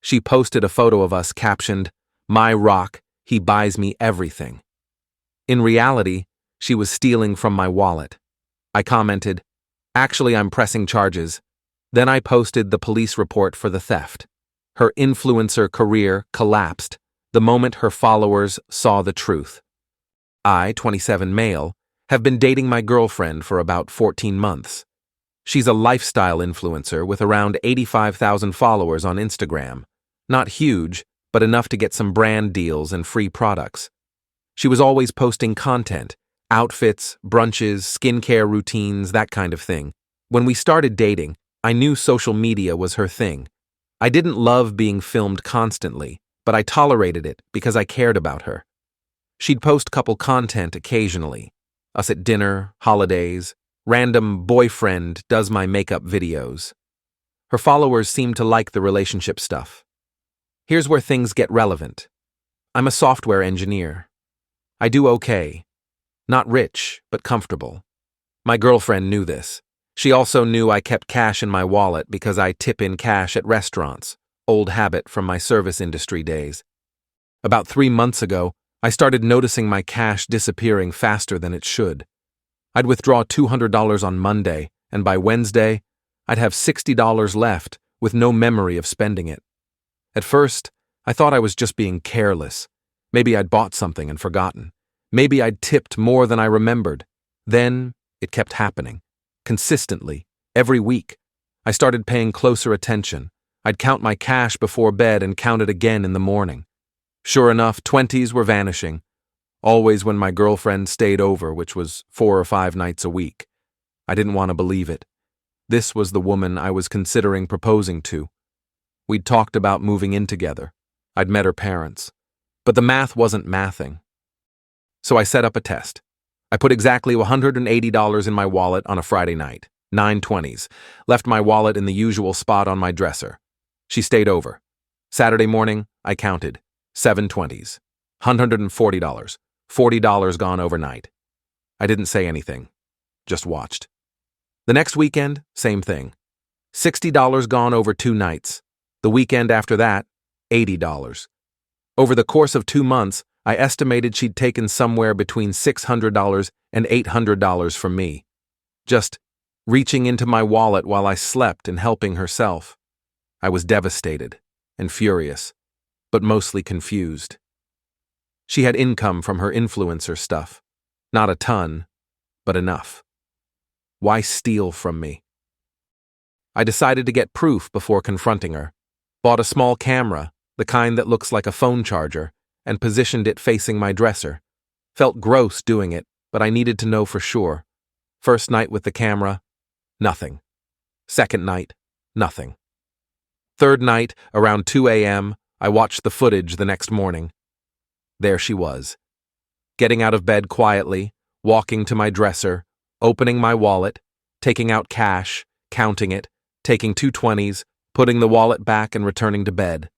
She posted a photo of us captioned, "My rock, he buys me everything." In reality, she was stealing from my wallet. I commented, "Actually, I'm pressing charges." Then I posted the police report for the theft. Her influencer career collapsed the moment her followers saw the truth. I, 27 male, have been dating my girlfriend for about 14 months. She's a lifestyle influencer with around 85,000 followers on Instagram. Not huge, but enough to get some brand deals and free products. She was always posting content, outfits, brunches, skincare routines, that kind of thing. When we started dating, I knew social media was her thing. I didn't love being filmed constantly, but I tolerated it because I cared about her. She'd post couple content occasionally, us at dinner, holidays, random boyfriend does my makeup videos. Her followers seemed to like the relationship stuff. Here's where things get relevant. I'm a software engineer. I do okay. Not rich, but comfortable. My girlfriend knew this. She also knew I kept cash in my wallet because I tip in cash at restaurants, old habit from my service industry days. About 3 months ago, I started noticing my cash disappearing faster than it should. I'd withdraw $200 on Monday, and by Wednesday, I'd have $60 left with no memory of spending it. At first, I thought I was just being careless. Maybe I'd bought something and forgotten. Maybe I'd tipped more than I remembered. Then, it kept happening. Consistently, every week. I started paying closer attention. I'd count my cash before bed and count it again in the morning. Sure enough, 20s were vanishing. Always when my girlfriend stayed over, which was 4 or 5 nights a week. I didn't want to believe it. This was the woman I was considering proposing to. We'd talked about moving in together. I'd met her parents. But the math wasn't mathing. So I set up a test. I put exactly $180 in my wallet on a Friday night, 9/20s, left my wallet in the usual spot on my dresser. She stayed over. Saturday morning, I counted, 7/20s, $140, $40 gone overnight. I didn't say anything, just watched. The next weekend, same thing. $60 gone over 2 nights. The weekend after that, $80. Over the course of 2 months, I estimated she'd taken somewhere between $600 and $800 from me. Just reaching into my wallet while I slept and helping herself. I was devastated and furious, but mostly confused. She had income from her influencer stuff. Not a ton, but enough. Why steal from me? I decided to get proof before confronting her. Bought a small camera, the kind that looks like a phone charger, and positioned it facing my dresser. Felt gross doing it, but I needed to know for sure. First night with the camera, nothing. Second night, nothing. Third night, around 2 a.m., I watched the footage the next morning. There she was. Getting out of bed quietly, walking to my dresser, opening my wallet, taking out cash, counting it, taking 2 20s, putting the wallet back and returning to bed.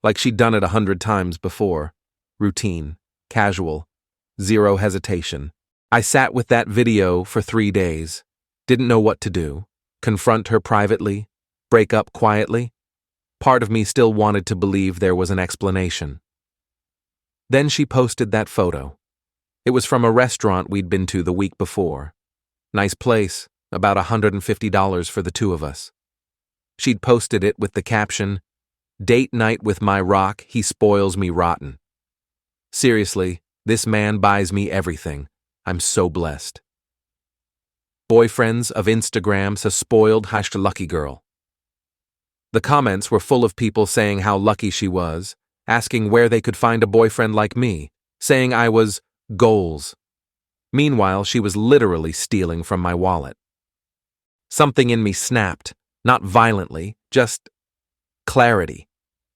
Like she'd done it 100 times before. Routine, casual, zero hesitation. I sat with that video for 3 days. Didn't know what to do. Confront her privately? Break up quietly? Part of me still wanted to believe there was an explanation. Then she posted that photo. It was from a restaurant we'd been to the week before. Nice place, about $150 for the 2 of us. She'd posted it with the caption, "Date night with my rock, he spoils me rotten." Seriously, this man buys me everything. I'm so blessed. Boyfriends of Instagrams has spoiled #lucky girl. The comments were full of people saying how lucky she was, asking where they could find a boyfriend like me, saying I was goals. Meanwhile, she was literally stealing from my wallet. Something in me snapped, not violently, just clarity.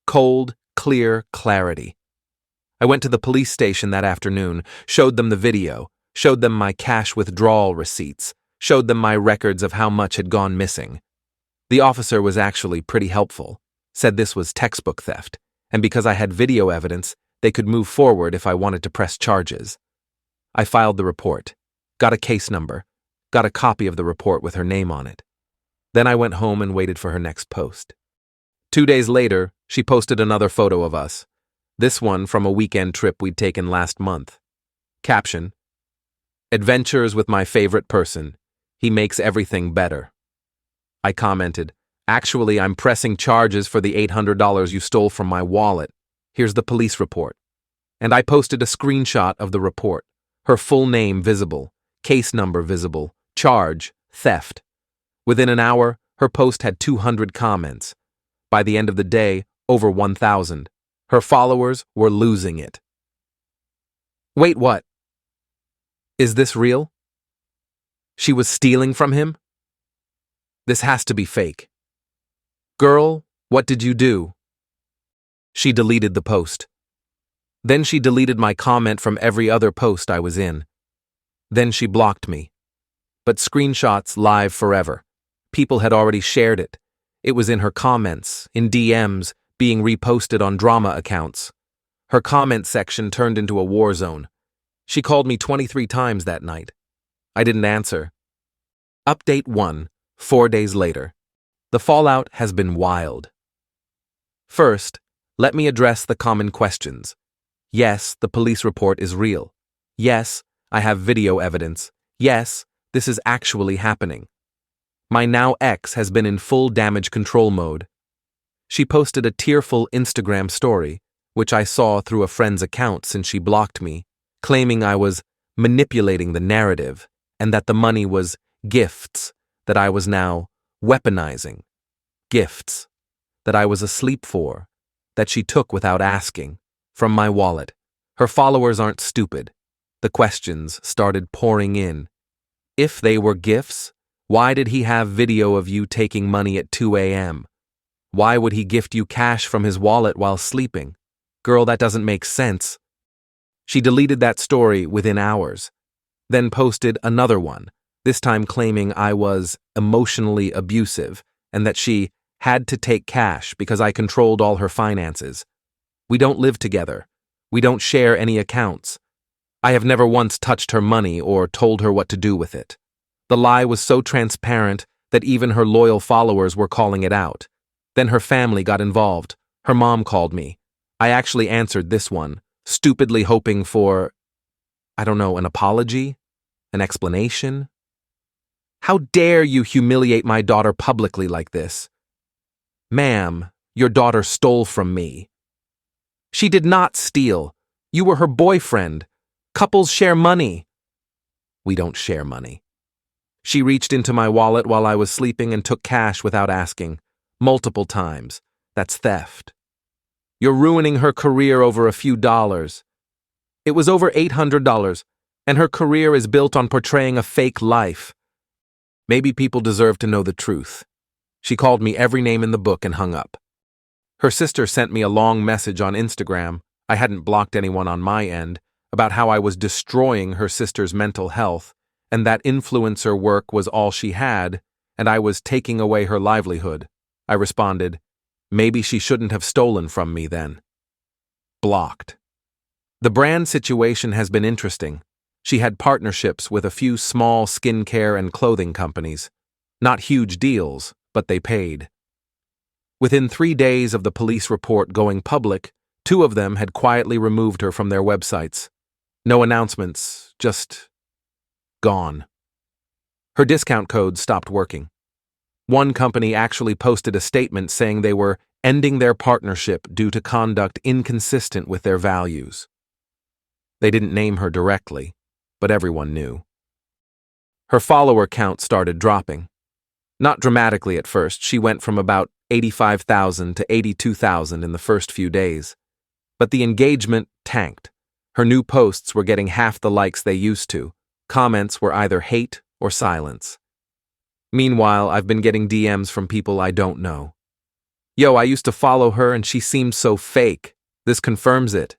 Cold, clear clarity. I went to the police station that afternoon, showed them the video, showed them my cash withdrawal receipts, showed them my records of how much had gone missing. The officer was actually pretty helpful, said this was textbook theft, and because I had video evidence, they could move forward if I wanted to press charges. I filed the report, got a case number, got a copy of the report with her name on it. Then I went home and waited for her next post. 2 days later, She posted another photo of us. This one from a weekend trip we'd taken last month. Caption: Adventures with my favorite person. He makes everything better. I commented, Actually, I'm pressing charges for the $800 you stole from my wallet. Here's the police report. And I posted a screenshot of the report. Her full name visible, case number visible, charge, theft. Within an hour, her post had 200 comments. By the end of the day, over 1,000. Her followers were losing it. Wait, what? Is this real? She was stealing from him? This has to be fake. Girl, what did you do? She deleted the post. Then she deleted my comment from every other post I was in. Then she blocked me. But screenshots live forever. People had already shared it. It was in her comments, in DMs, being reposted on drama accounts. Her comment section turned into a war zone. She called me 23 times that night. I didn't answer. Update 1, 4 days later. The fallout has been wild. First, let me address the common questions. Yes, the police report is real. Yes, I have video evidence. Yes, this is actually happening. My now ex has been in full damage control mode. She posted a tearful Instagram story, which I saw through a friend's account since she blocked me, claiming I was manipulating the narrative and that the money was gifts that I was now weaponizing. Gifts that I was asleep for, that she took without asking, from my wallet. Her followers aren't stupid. The questions started pouring in. If they were gifts, why did he have video of you taking money at 2 a.m.? Why would he gift you cash from his wallet while sleeping? Girl, that doesn't make sense. She deleted that story within hours, then posted another one, this time claiming I was emotionally abusive and that she had to take cash because I controlled all her finances. We don't live together. We don't share any accounts. I have never once touched her money or told her what to do with it. The lie was so transparent that even her loyal followers were calling it out. Then her family got involved. Her mom called me. I actually answered this one, stupidly hoping for, an apology? An explanation? How dare you humiliate my daughter publicly like this? Ma'am, your daughter stole from me. She did not steal. You were her boyfriend. Couples share money. We don't share money. She reached into my wallet while I was sleeping and took cash without asking. Multiple times. That's theft. You're ruining her career over a few dollars. It was over $800, and her career is built on portraying a fake life. Maybe people deserve to know the truth. She called me every name in the book and hung up. Her sister sent me a long message on Instagram. I hadn't blocked anyone on my end, about how I was destroying her sister's mental health, and that influencer work was all she had, and I was taking away her livelihood. I responded, maybe she shouldn't have stolen from me then. Blocked. The brand situation has been interesting. She had partnerships with a few small skincare and clothing companies. Not huge deals, but they paid. Within 3 days of the police report going public, 2 of them had quietly removed her from their websites. No announcements, just gone. Her discount code stopped working. One company actually posted a statement saying they were ending their partnership due to conduct inconsistent with their values. They didn't name her directly, but everyone knew. Her follower count started dropping. Not dramatically at first, she went from about 85,000 to 82,000 in the first few days. But the engagement tanked. Her new posts were getting half the likes they used to. Comments were either hate or silence. Meanwhile, I've been getting DMs from people I don't know. Yo, I used to follow her and she seemed so fake. This confirms it.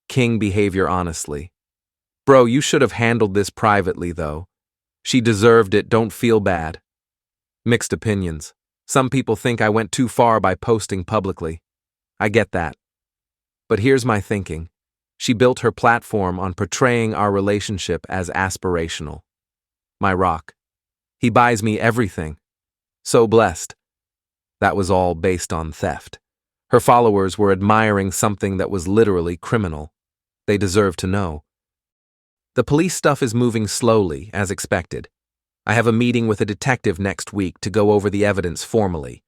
King behavior, honestly. Bro, you should have handled this privately, though. She deserved it, don't feel bad. Mixed opinions. Some people think I went too far by posting publicly. I get that. But here's my thinking. She built her platform on portraying our relationship as aspirational. My rock. He buys me everything. So blessed. That was all based on theft. Her followers were admiring something that was literally criminal. They deserved to know. The police stuff is moving slowly, as expected. I have a meeting with a detective next week to go over the evidence formally.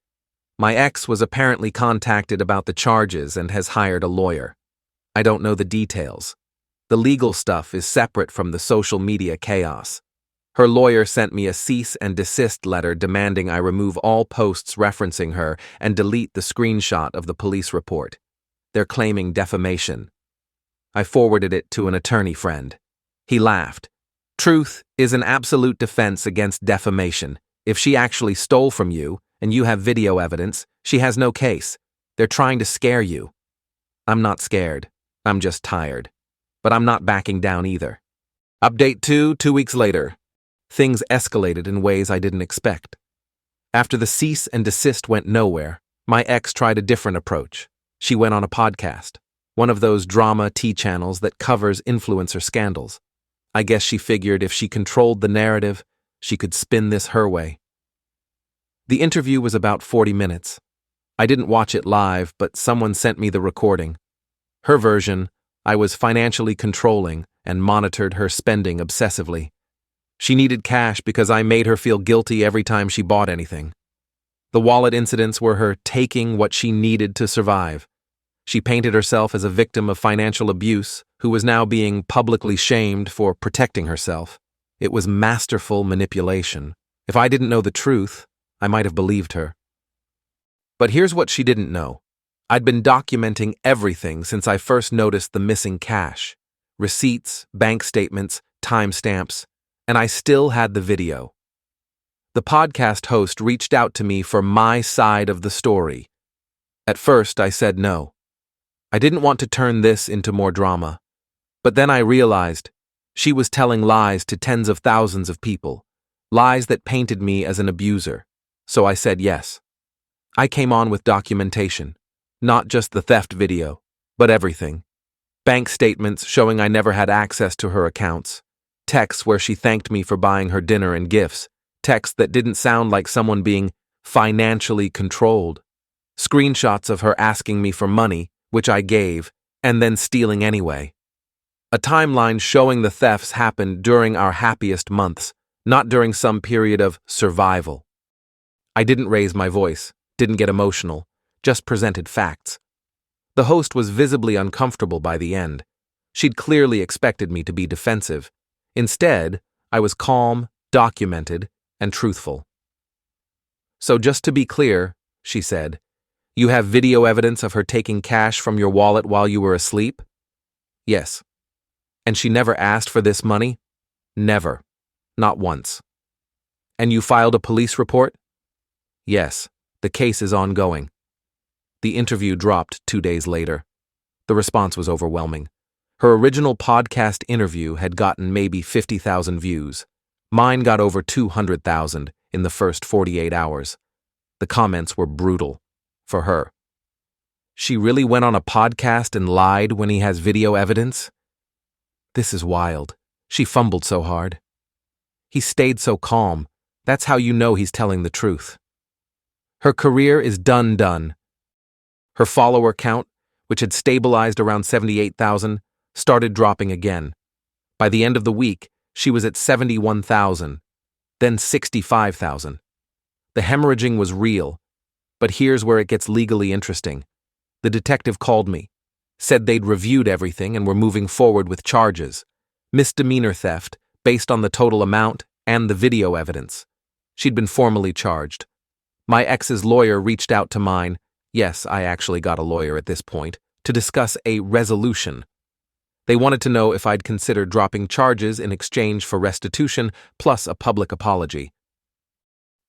My ex was apparently contacted about the charges and has hired a lawyer. I don't know the details. The legal stuff is separate from the social media chaos. Her lawyer sent me a cease and desist letter demanding I remove all posts referencing her and delete the screenshot of the police report. They're claiming defamation. I forwarded it to an attorney friend. He laughed. Truth is an absolute defense against defamation. If she actually stole from you, and you have video evidence, she has no case. They're trying to scare you. I'm not scared. I'm just tired. But I'm not backing down either. Update 2 weeks later. Things escalated in ways I didn't expect. After the cease and desist went nowhere, my ex tried a different approach. She went on a podcast, one of those drama T channels that covers influencer scandals. I guess she figured if she controlled the narrative, she could spin this her way. The interview was about 40 minutes. I didn't watch it live, but someone sent me the recording. Her version, I was financially controlling and monitored her spending obsessively. She needed cash because I made her feel guilty every time she bought anything. The wallet incidents were her taking what she needed to survive. She painted herself as a victim of financial abuse who was now being publicly shamed for protecting herself. It was masterful manipulation. If I didn't know the truth, I might have believed her. But here's what she didn't know. I'd been documenting everything since I first noticed the missing cash. Receipts, bank statements, timestamps, and I still had the video. The podcast host reached out to me for my side of the story. At first, I said no. I didn't want to turn this into more drama. But then I realized she was telling lies to tens of thousands of people, lies that painted me as an abuser. So I said yes. I came on with documentation, not just the theft video, but everything. Bank statements showing I never had access to her accounts, texts where she thanked me for buying her dinner and gifts, texts that didn't sound like someone being financially controlled, screenshots of her asking me for money, which I gave, and then stealing anyway. A timeline showing the thefts happened during our happiest months, not during some period of survival. I didn't raise my voice, didn't get emotional, just presented facts. The host was visibly uncomfortable by the end. She'd clearly expected me to be defensive. Instead, I was calm, documented, and truthful. So just to be clear, she said, you have video evidence of her taking cash from your wallet while you were asleep? Yes. And she never asked for this money? Never. Not once. And you filed a police report? Yes. The case is ongoing. The interview dropped 2 days later. The response was overwhelming. Her original podcast interview had gotten maybe 50,000 views. Mine got over 200,000 in the first 48 hours. The comments were brutal. For her. She really went on a podcast and lied when he has video evidence? This is wild. She fumbled so hard. He stayed so calm. That's how you know he's telling the truth. Her career is done. Her follower count, which had stabilized around 78,000, started dropping again. By the end of the week, she was at 71,000, then 65,000. The hemorrhaging was real. But here's where it gets legally interesting. The detective called me, said they'd reviewed everything and were moving forward with charges. Misdemeanor theft, based on the total amount and the video evidence. She'd been formally charged. My ex's lawyer reached out to mine, yes, I actually got a lawyer at this point, to discuss a resolution. They wanted to know if I'd consider dropping charges in exchange for restitution plus a public apology.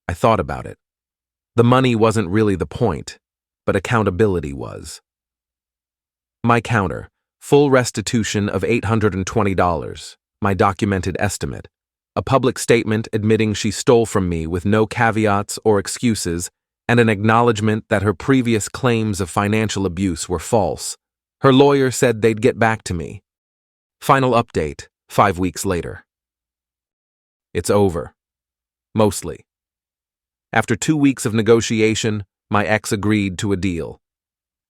I thought about it. The money wasn't really the point, but accountability was. My counter, full restitution of $820, my documented estimate. A public statement admitting she stole from me with no caveats or excuses, and an acknowledgement that her previous claims of financial abuse were false. Her lawyer said they'd get back to me. Final update, 5 weeks later. It's over. Mostly. After 2 weeks of negotiation, my ex agreed to a deal.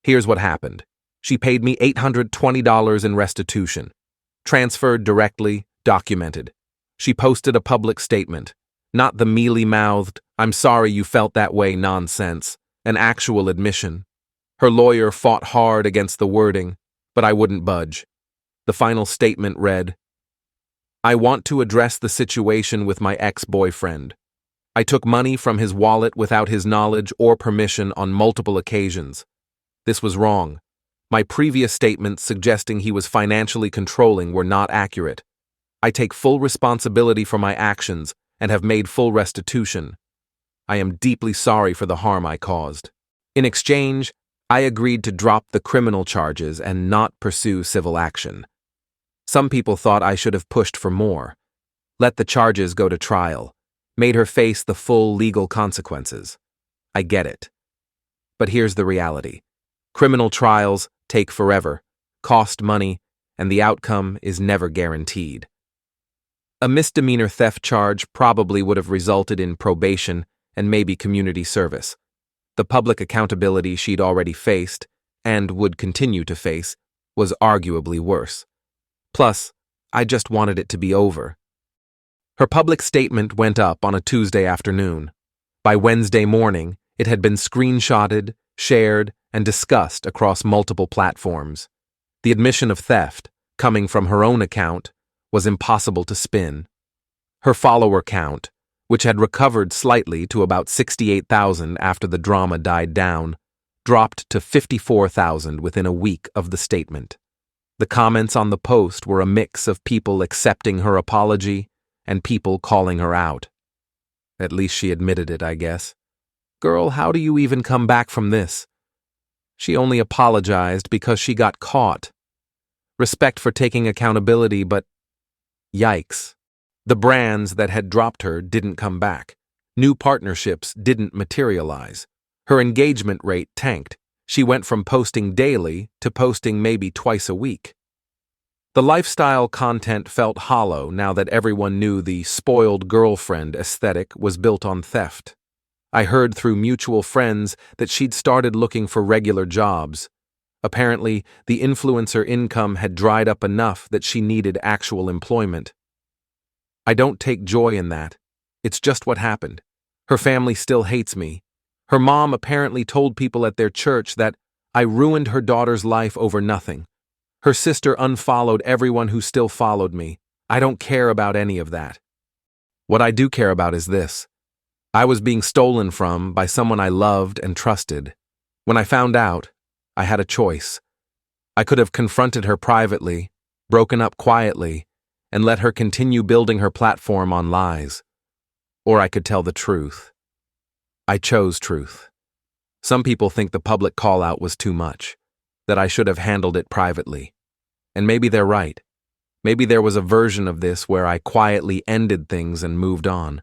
Here's what happened. She paid me $820 in restitution. Transferred directly, documented. She posted a public statement. Not the mealy-mouthed, "I'm sorry you felt that way" nonsense. An actual admission. Her lawyer fought hard against the wording, but I wouldn't budge. The final statement read, "I want to address the situation with my ex-boyfriend. I took money from his wallet without his knowledge or permission on multiple occasions. This was wrong. My previous statements suggesting he was financially controlling were not accurate. I take full responsibility for my actions and have made full restitution. I am deeply sorry for the harm I caused. In exchange, I agreed to drop the criminal charges and not pursue civil action. Some people thought I should have pushed for more. Let the charges go to trial. Made her face the full legal consequences. I get it. But here's the reality. Criminal trials take forever, cost money, and the outcome is never guaranteed. A misdemeanor theft charge probably would have resulted in probation and maybe community service. The public accountability she'd already faced, and would continue to face, was arguably worse. Plus, I just wanted it to be over. Her public statement went up on a Tuesday afternoon. By Wednesday morning, it had been screenshotted, shared, and discussed across multiple platforms. The admission of theft, coming from her own account, was impossible to spin. Her follower count, which had recovered slightly to about 68,000 after the drama died down, dropped to 54,000 within a week of the statement. The comments on the post were a mix of people accepting her apology and people calling her out. At least she admitted it, I guess. Girl, how do you even come back from this? She only apologized because she got caught. Respect for taking accountability, but yikes. The brands that had dropped her didn't come back. New partnerships didn't materialize. Her engagement rate tanked. She went from posting daily to posting maybe twice a week. The lifestyle content felt hollow now that everyone knew the spoiled girlfriend aesthetic was built on theft. I heard through mutual friends that she'd started looking for regular jobs. Apparently, the influencer income had dried up enough that she needed actual employment. I don't take joy in that. It's just what happened. Her family still hates me. Her mom apparently told people at their church that I ruined her daughter's life over nothing. Her sister unfollowed everyone who still followed me. I don't care about any of that. What I do care about is this. I was being stolen from by someone I loved and trusted. When I found out, I had a choice. I could have confronted her privately, broken up quietly, and let her continue building her platform on lies. Or I could tell the truth. I chose truth. Some people think the public call-out was too much, that I should have handled it privately. And maybe they're right. Maybe there was a version of this where I quietly ended things and moved on.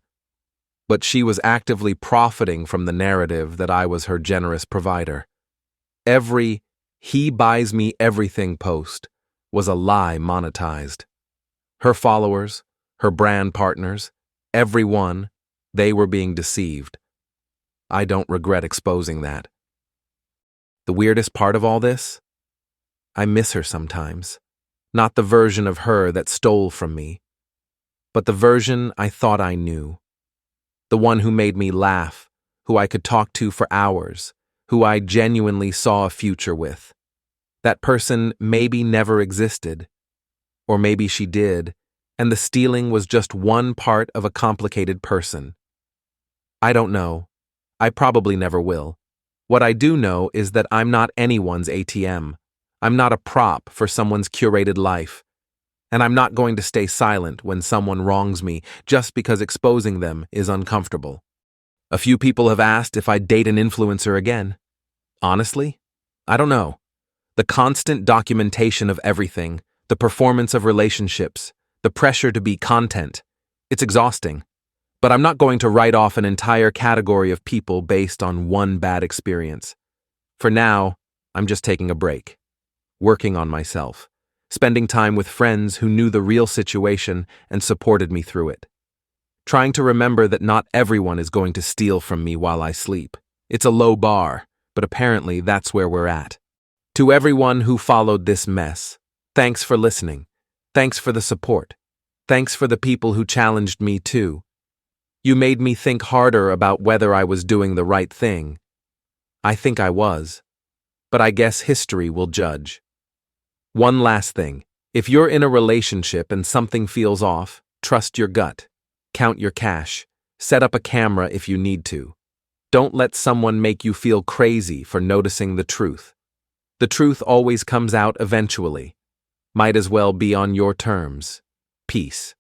But she was actively profiting from the narrative that I was her generous provider. Every "he buys me everything" post was a lie monetized. Her followers, her brand partners, everyone, they were being deceived. I don't regret exposing that. The weirdest part of all this? I miss her sometimes. Not the version of her that stole from me, but the version I thought I knew. The one who made me laugh, who I could talk to for hours, who I genuinely saw a future with. That person maybe never existed, or maybe she did, and the stealing was just one part of a complicated person. I don't know. I probably never will. What I do know is that I'm not anyone's ATM. I'm not a prop for someone's curated life. And I'm not going to stay silent when someone wrongs me just because exposing them is uncomfortable. A few people have asked if I'd date an influencer again. Honestly, I don't know. The constant documentation of everything, the performance of relationships, the pressure to be content, it's exhausting. But I'm not going to write off an entire category of people based on one bad experience. For now, I'm just taking a break, working on myself, spending time with friends who knew the real situation and supported me through it. Trying to remember that not everyone is going to steal from me while I sleep. It's a low bar, but apparently that's where we're at. To everyone who followed this mess, thanks for listening. Thanks for the support. Thanks for the people who challenged me too. You made me think harder about whether I was doing the right thing. I think I was. But I guess history will judge. One last thing. If you're in a relationship and something feels off, trust your gut. Count your cash. Set up a camera if you need to. Don't let someone make you feel crazy for noticing the truth. The truth always comes out eventually. Might as well be on your terms. Peace.